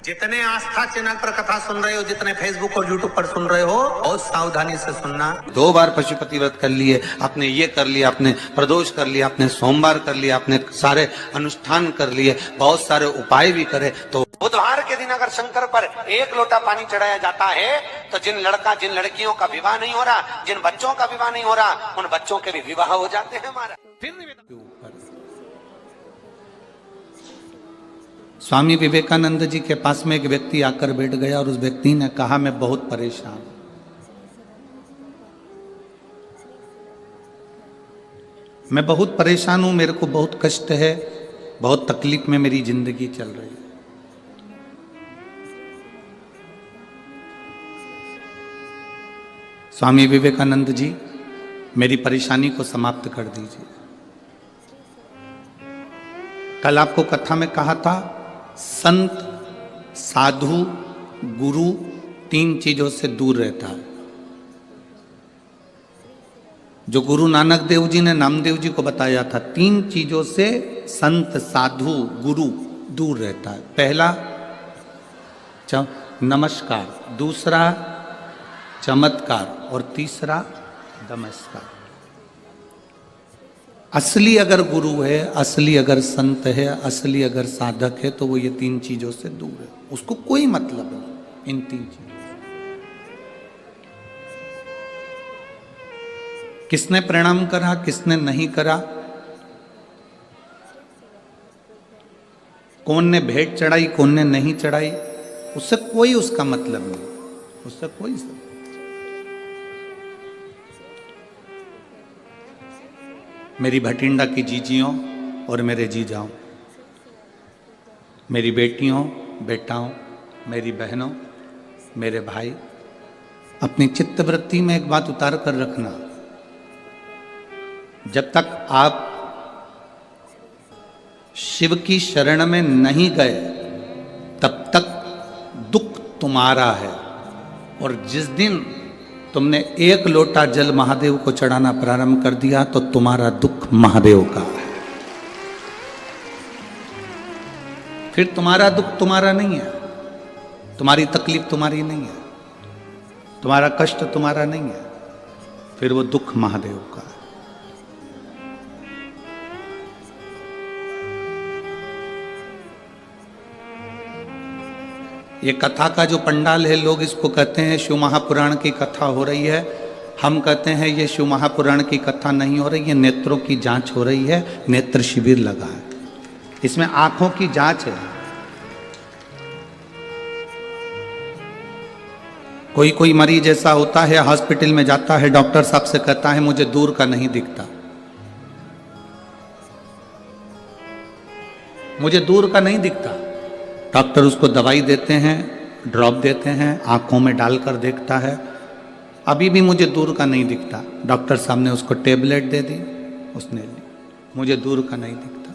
जितने आस्था चैनल पर कथा सुन रहे हो, जितने फेसबुक और यूट्यूब पर सुन रहे हो, बहुत सावधानी से सुनना। 2 बार पशुपति व्रत कर लिए, आपने ये कर लिया, आपने प्रदोष कर लिया, आपने सोमवार कर लिया, आपने सारे अनुष्ठान कर लिए, बहुत सारे उपाय भी करे, तो बुधवार के दिन अगर शंकर पर 1 लोटा पानी चढ़ाया जाता है तो जिन लड़कियों का विवाह नहीं हो रहा, जिन बच्चों का विवाह नहीं हो रहा, उन बच्चों के भी विवाह हो जाते हैं। हमारा फिर स्वामी विवेकानंद जी के पास में एक व्यक्ति आकर बैठ गया और उस व्यक्ति ने कहा, मैं बहुत परेशान हूं, मैं बहुत परेशान हूं, मेरे को बहुत कष्ट है, बहुत तकलीफ में मेरी जिंदगी चल रही है। स्वामी विवेकानंद जी, मेरी परेशानी को समाप्त कर दीजिए। कल आपको कथा में कहा था, संत, साधु, गुरु 3 चीजों से दूर रहता है। जो गुरु नानक देव जी ने नामदेव जी को बताया था, 3 चीजों से संत, साधु, गुरु दूर रहता है। पहला नमस्कार, दूसरा चमत्कार और तीसरा नमस्कार। असली अगर गुरु है, असली अगर संत है, असली अगर साधक है, तो वो ये 3 चीजों से दूर है। उसको कोई मतलब नहीं इन 3 चीजों से। किसने प्रणाम करा, किसने नहीं करा, कौन ने भेंट चढ़ाई, कौन ने नहीं चढ़ाई, उससे कोई उसका मतलब नहीं, उससे कोई सब। मेरी भटिंडा की जीजियों और मेरे जीजाओं, मेरी बेटियों, बेटाओं, मेरी बहनों, मेरे भाई, अपनी चित्तवृत्ति में एक बात उतार कर रखना, जब तक आप शिव की शरण में नहीं गए तब तक दुख तुम्हारा है, और जिस दिन तुमने 1 लोटा जल महादेव को चढ़ाना प्रारंभ कर दिया तो तुम्हारा दुख महादेव का है। फिर तुम्हारा दुख तुम्हारा नहीं है, तुम्हारी तकलीफ तुम्हारी नहीं है, तुम्हारा कष्ट तुम्हारा नहीं है, फिर वो दुख महादेव का है। ये कथा का जो पंडाल है, लोग इसको कहते हैं शिव महापुराण की कथा हो रही है। हम कहते हैं ये शिव महापुराण की कथा नहीं हो रही है, नेत्रों की जांच हो रही है, नेत्र शिविर लगा है, इसमें आंखों की जांच है। कोई मरीज ऐसा होता है, हॉस्पिटल में जाता है, डॉक्टर साहब से कहता है मुझे दूर का नहीं दिखता, मुझे दूर का नहीं दिखता। डॉक्टर उसको दवाई देते हैं, ड्रॉप देते हैं, आंखों में डालकर देखता है, अभी भी मुझे दूर का नहीं दिखता। डॉक्टर साहब ने उसको टेबलेट दे दी, उसने ली, मुझे दूर का नहीं दिखता।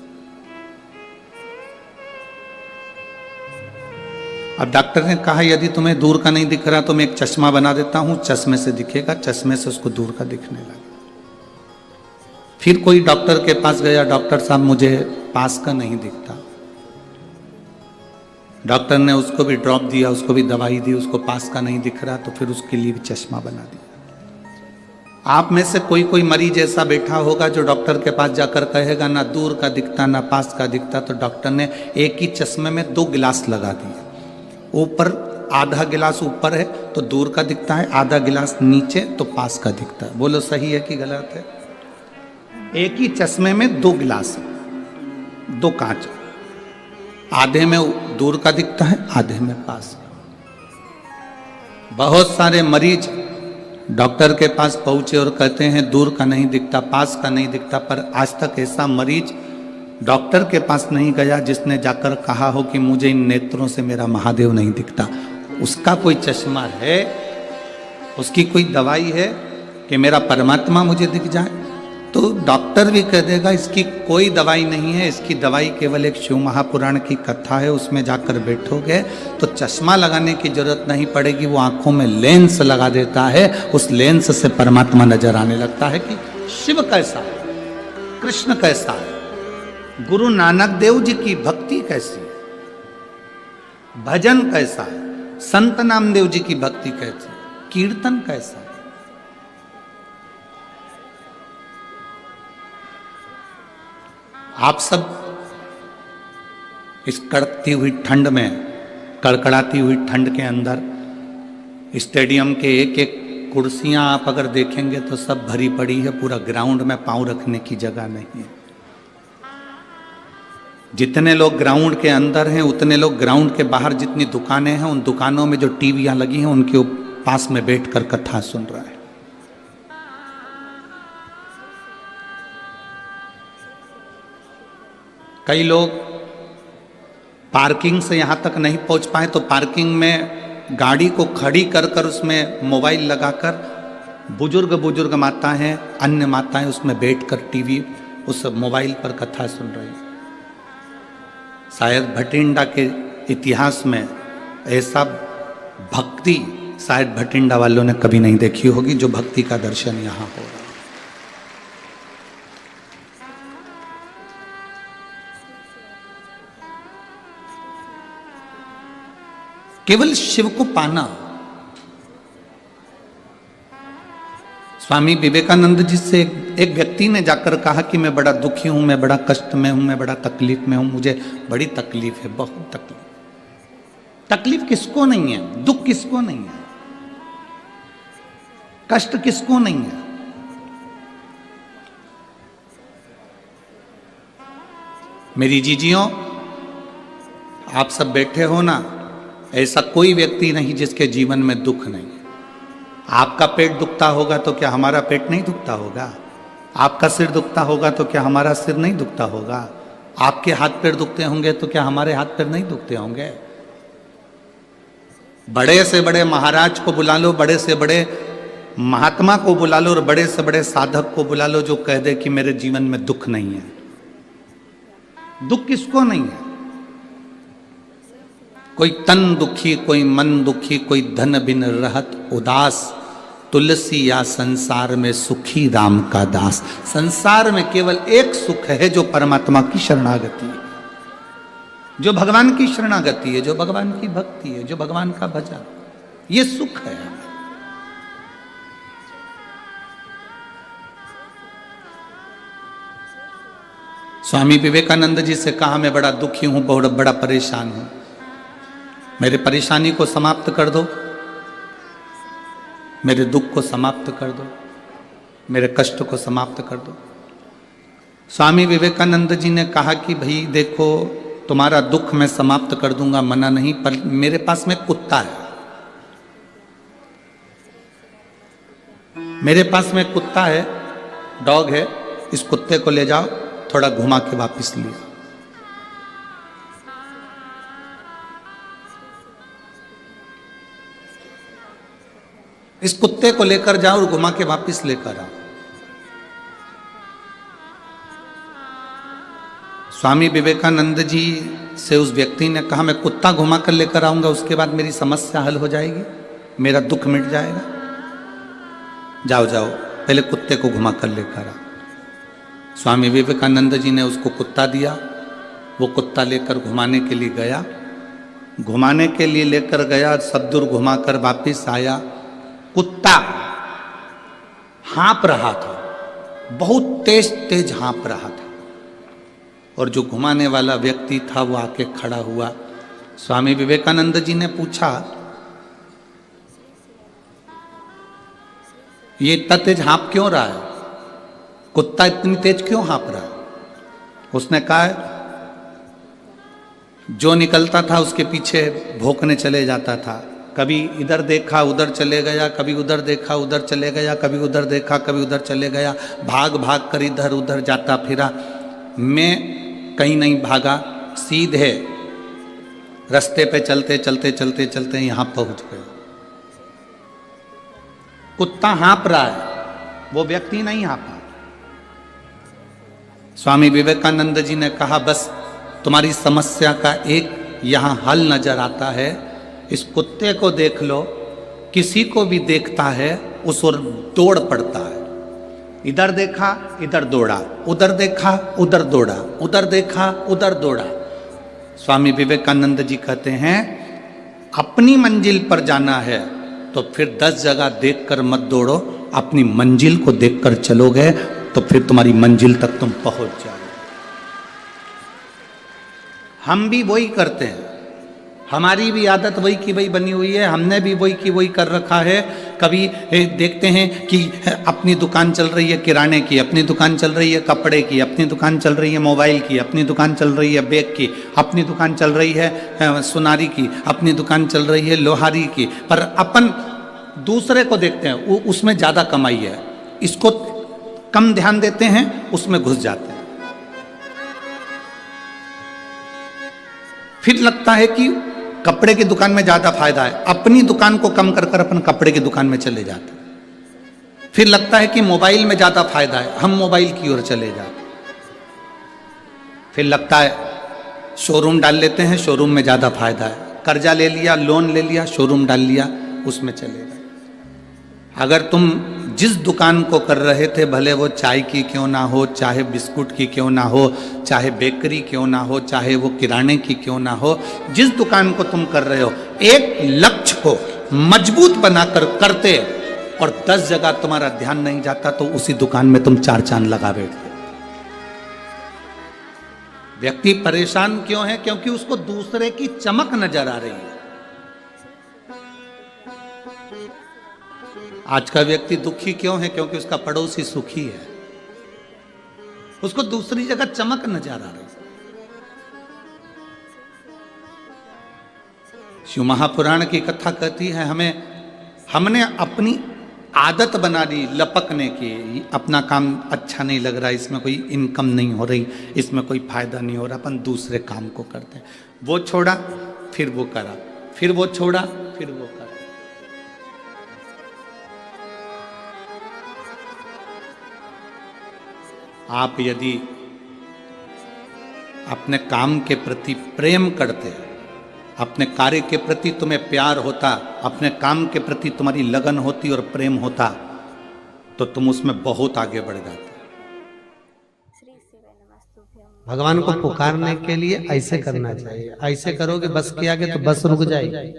अब डॉक्टर ने कहा यदि तुम्हें दूर का नहीं दिख रहा तो मैं एक चश्मा बना देता हूं, चश्मे से दिखेगा। चश्मे से उसको दूर का दिखने लगा। फिर कोई डॉक्टर के पास गया, डॉक्टर साहब मुझे पास का नहीं दिखता। डॉक्टर ने उसको भी ड्रॉप दिया, उसको भी दवाई दी, उसको पास का नहीं दिख रहा तो फिर उसके लिए भी चश्मा बना दिया। आप में से कोई मरीज ऐसा बैठा होगा जो डॉक्टर के पास जाकर कहेगा ना दूर का दिखता ना पास का दिखता, तो डॉक्टर ने एक ही चश्मे में 2 गिलास लगा दिए। ऊपर आधा गिलास ऊपर है तो दूर का दिखता है, आधा गिलास नीचे तो पास का दिखता है। बोलो सही है कि गलत है? एक ही चश्मे में 2 गिलास, 2 कांच, आधे में दूर का दिखता है, आधे में पास। बहुत सारे मरीज डॉक्टर के पास पहुंचे और कहते हैं दूर का नहीं दिखता, पास का नहीं दिखता, पर आज तक ऐसा मरीज डॉक्टर के पास नहीं गया जिसने जाकर कहा हो कि मुझे इन नेत्रों से मेरा महादेव नहीं दिखता। उसका कोई चश्मा है, उसकी कोई दवाई है कि मेरा परमात्मा मुझे दिख जाए, तो डॉक्टर भी कह देगा इसकी कोई दवाई नहीं है, इसकी दवाई केवल एक शिव महापुराण की कथा है, उसमें जाकर बैठोगे तो चश्मा लगाने की जरूरत नहीं पड़ेगी। वो आंखों में लेंस लगा देता है, उस लेंस से परमात्मा नजर आने लगता है कि शिव कैसा है, कृष्ण कैसा है, गुरु नानक देव जी की भक्ति कैसी है। भजन कैसा है, संत नामदेव जी की भक्ति कैसी, कीर्तन कैसा है। आप सब इस कड़कती हुई ठंड में, कड़कड़ाती हुई ठंड के अंदर स्टेडियम के एक एक कुर्सियां आप अगर देखेंगे तो सब भरी पड़ी है, पूरा ग्राउंड में पांव रखने की जगह नहीं है। जितने लोग ग्राउंड के अंदर हैं उतने लोग ग्राउंड के बाहर जितनी दुकानें हैं उन दुकानों में जो टीवियां लगी हैं उनके पास में बैठकर कथा सुन रहा है। कई लोग पार्किंग से यहां तक नहीं पहुंच पाए तो पार्किंग में गाड़ी को खड़ी कर कर उसमें मोबाइल लगाकर बुजुर्ग माताएं, अन्य माताएं उसमें बैठकर टीवी उस मोबाइल पर कथा सुन रही हैं। शायद भटिंडा के इतिहास में ऐसा भक्ति शायद भटिंडा वालों ने कभी नहीं देखी होगी जो भक्ति का दर्शन यहां हो रहा है। केवल शिव को पाना। स्वामी विवेकानंद जी से एक व्यक्ति ने जाकर कहा कि मैं बड़ा दुखी हूं, मैं बड़ा कष्ट में हूं, मैं बड़ा तकलीफ में हूं, मुझे बड़ी तकलीफ है, बहुत तकलीफ। तकलीफ किसको नहीं है, दुख किसको नहीं है, कष्ट किसको नहीं है। मेरी जीजियों, आप सब बैठे हो ना, ऐसा कोई व्यक्ति नहीं जिसके जीवन में दुख नहीं। आपका पेट दुखता होगा तो क्या हमारा पेट नहीं दुखता होगा? आपका सिर दुखता होगा तो क्या हमारा सिर नहीं दुखता होगा? आपके हाथ पैर दुखते होंगे तो क्या हमारे हाथ पैर नहीं दुखते होंगे? बड़े से बड़े महाराज को बुला लो, बड़े से बड़े महात्मा को बुला लो और बड़े से बड़े साधक को बुला लो जो कह दे कि मेरे जीवन में दुख नहीं है। दुख किसको नहीं है? कोई तन दुखी, कोई मन दुखी, कोई धन बिन रहत उदास, तुलसी या संसार में सुखी राम का दास। संसार में केवल एक सुख है जो परमात्मा की शरणागति है, जो भगवान की शरणागति है, जो भगवान की भक्ति है, जो भगवान का भजन, ये सुख है। स्वामी विवेकानंद जी से कहा मैं बड़ा दुखी हूं, बहुत बड़ा परेशान हूं, मेरे परेशानी को समाप्त कर दो, मेरे दुख को समाप्त कर दो, मेरे कष्ट को समाप्त कर दो। स्वामी विवेकानंद जी ने कहा कि भाई देखो, तुम्हारा दुख मैं समाप्त कर दूंगा, मना नहीं, पर मेरे पास में कुत्ता है, मेरे पास में कुत्ता है, डॉग है, इस कुत्ते को ले जाओ, थोड़ा घुमा के वापस ले। इस कुत्ते को लेकर जाओ और घुमा के वापस लेकर आओ। स्वामी विवेकानंद जी से उस व्यक्ति ने कहा मैं कुत्ता घुमा कर लेकर आऊंगा, उसके बाद मेरी समस्या हल हो जाएगी, मेरा दुख मिट जाएगा। जाओ जाओ, पहले कुत्ते को घुमा कर लेकर आओ। स्वामी विवेकानंद जी ने उसको कुत्ता दिया, वो कुत्ता लेकर घुमाने के लिए गया, घुमाने के लिए लेकर गया, सब दूर घुमाकर वापिस आया। कुत्ता हाँप रहा था, बहुत तेज तेज हाँप रहा था, और जो घुमाने वाला व्यक्ति था वो आके खड़ा हुआ। स्वामी विवेकानंद जी ने पूछा ये इतना तेज हाँप क्यों रहा है, कुत्ता इतनी तेज क्यों हाँप रहा है? उसने कहा जो निकलता था उसके पीछे भौंकने चले जाता था, कभी इधर देखा उधर चले गया, कभी उधर देखा उधर चले गया, कभी उधर देखा कभी उधर चले गया, भाग भाग कर इधर उधर जाता फिरा। मैं कहीं नहीं भागा, सीधे रास्ते पे चलते चलते चलते चलते यहाँ पहुँच गए। कुत्ता हाँप रहा है, वो व्यक्ति नहीं हाँपा। स्वामी विवेकानंद जी ने कहा बस तुम्हारी समस्या का एक यहाँ हल नजर आता है, इस कुत्ते को देख लो, किसी को भी देखता है उस ओर दौड़ पड़ता है, इधर देखा इधर दौड़ा, उधर देखा उधर दौड़ा, उधर देखा उधर दौड़ा। स्वामी विवेकानंद जी कहते हैं अपनी मंजिल पर जाना है तो फिर 10 जगह देखकर मत दौड़ो, अपनी मंजिल को देखकर चलोगे तो फिर तुम्हारी मंजिल तक तुम पहुंच जाओगे। हम भी वही करते हैं, हमारी भी आदत वही की वही बनी हुई है, हमने भी वही की वही कर रखा है। कभी देखते हैं कि अपनी दुकान चल रही है किराने की, अपनी दुकान चल रही है कपड़े की, अपनी दुकान चल रही है मोबाइल की, अपनी दुकान चल रही है बैग की, अपनी दुकान चल रही है सुनारी की, अपनी दुकान चल रही है लोहारी की, पर अपन दूसरे को देखते हैं उसमें ज़्यादा कमाई है, इसको कम ध्यान देते हैं, उसमें घुस जाते हैं। फिर लगता है कि कपड़े की दुकान में ज्यादा फायदा है, अपनी दुकान को कम कर कर अपन कपड़े की दुकान में चले जाते हैं। फिर लगता है कि मोबाइल में ज्यादा फायदा है, हम मोबाइल की ओर चले जाते हैं। फिर लगता है शोरूम डाल लेते हैं, शोरूम में ज्यादा फायदा है, कर्जा ले लिया, लोन ले लिया, शोरूम डाल लिया, उसमें चले गए। अगर तुम जिस दुकान को कर रहे थे, भले वो चाय की क्यों ना हो, चाहे बिस्कुट की क्यों ना हो, चाहे बेकरी क्यों ना हो, चाहे वो किराने की क्यों ना हो, जिस दुकान को तुम कर रहे हो, एक लक्ष्य को मजबूत बनाकर करते और 10 जगह तुम्हारा ध्यान नहीं जाता तो उसी दुकान में तुम 4 चांद लगा बैठते। व्यक्ति परेशान क्यों है? क्योंकि उसको दूसरे की चमक नजर आ रही है। आज का व्यक्ति दुखी क्यों है? क्योंकि उसका पड़ोसी सुखी है, उसको दूसरी जगह चमक नजर आ रही है। शिव महापुराण की कथा कहती है हमने अपनी आदत बना ली लपकने की, अपना काम अच्छा नहीं लग रहा, इसमें कोई इनकम नहीं हो रही, इसमें कोई फायदा नहीं हो रहा, अपन दूसरे काम को करते हैं। वो छोड़ा फिर वो करा, फिर वो छोड़ा फिर वो करा। आप यदि अपने काम के प्रति प्रेम करते, अपने कार्य के प्रति तुम्हें प्यार होता, अपने काम के प्रति तुम्हारी लगन होती और प्रेम होता, तो तुम उसमें बहुत आगे बढ़ जाते। भगवान को पुकारने के लिए ऐसे करना चाहिए, ऐसे करोगे बस के आगे तो बस रुक जाएगी।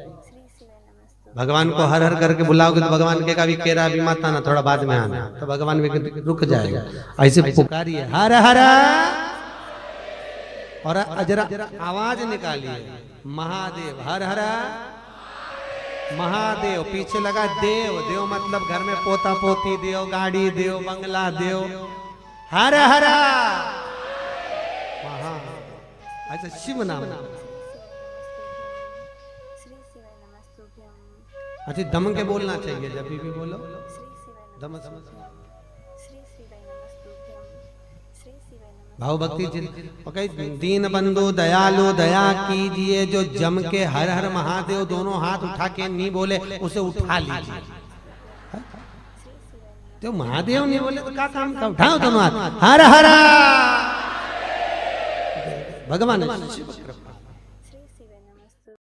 भगवान को हर हर करके बुलाओगे तो भगवान के अभी केरा अभी मत आना, थोड़ा बाद में आना, तो भगवान भी रुक जाएगा। ऐसे पुकारिए हर हर और जरा आवाज निकालिए महादेव, हर हर महादेव। पीछे लगा देव, देव मतलब घर में पोता पोती देव, गाड़ी देव, बंगला देव, हर हर महा। अच्छा शिव नाम। अच्छा दम के बोलना चाहिए, जब भी बोलो दम से। भाव भक्ति दीन बंधु दयालु दया कीजिए, जो जम के हर हर महादेव दोनों हाथ उठा के नहीं बोले उसे उठा लीजिए। तो महादेव नहीं बोले तो क्या काम का? उठाओ दोनों हाथ, हर हर भगवान।